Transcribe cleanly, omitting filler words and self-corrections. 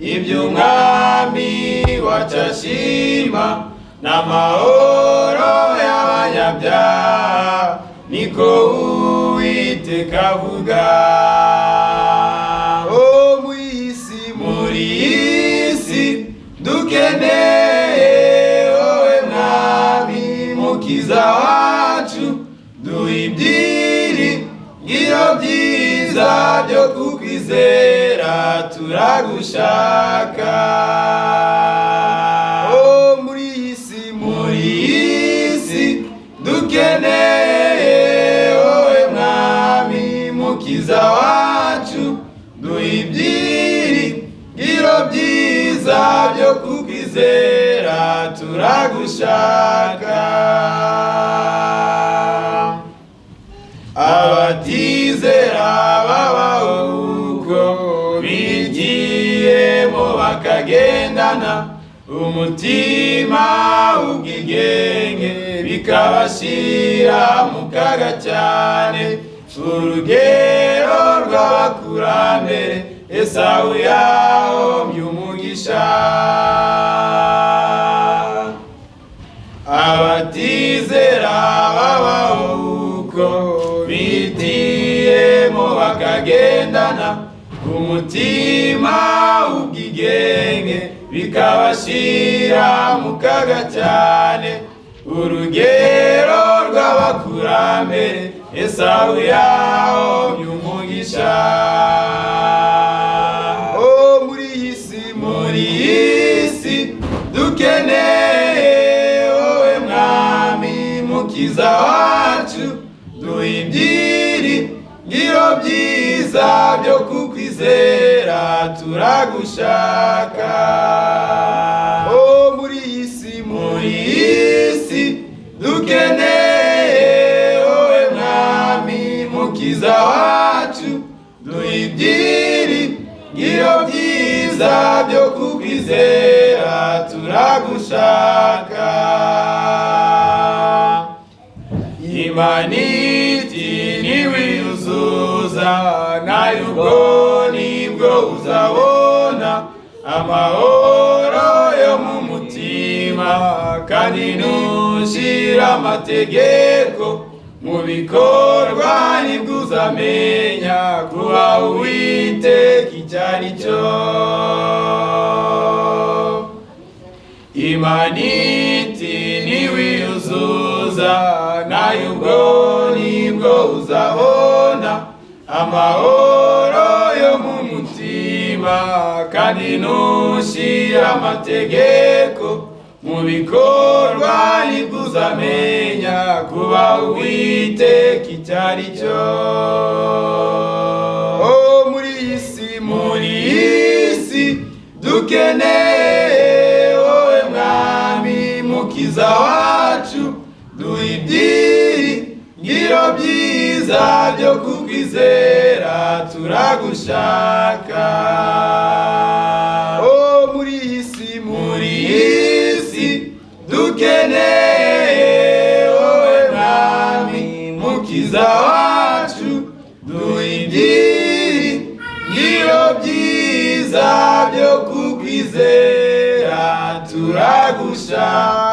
iby'umwami wacu ashima n'amahoro y'abanyabyaha, niko Uwiteka avuga. Muri iyi si dukeneye wowe mwami mukiza wacu, duha ibyiringiro byiza byo kukwizera turagushaka. Muri iyi si dukeneye wowe mwami mukiza wacu, duha ibyiringiro byiza byo kukwizera turagushaka. Abatizera babaho uko bigiyemo bakagendana umutima ubwigenge, bikabashira mu kaga cyane. Urugero rw'abakurambere Esawu yahombye umugisha. Abatizera babaho uko bitiyemo bakagendana umutima ubwigenge, bikabashira mu kaga cyane. Urugero rw'abakurambere Esawu yahombye umugisha. Muri iyi si dukeneye wowe mwami mukiza wacu, duha ibyiringiro byiza byo kukwizera turagushaka. Muri iyi si dukeneye wowe mwami mukiza wacu, duha ibyiringiro byiza byo kukwizera turagushaka. Imana iti niwiyuzuza, nawe ubwo nibwo uzabona amahoro yo mu mutima, kandi nushira amategeko mu bikorwa nibwo uzamenya kuba Uwiteka icyo ari cyo. Imana iti niwiyuzuza, nawe ubwo nibwo uzabona amahoro yo mu mutima, kandi nushira amategeko mu bikorwa nibwo uzamenya kuba Uwiteka icyo ari cyo. Muri iyi si dukeneye wowe mwami mukiza wacu, duha ibyiringiro byiza byo kukwizera turagushaka. Muri iyi si dukeneye wowe mwami mukiza wacu, duha ibyiringiro byiza byo kukwizera turagushaka.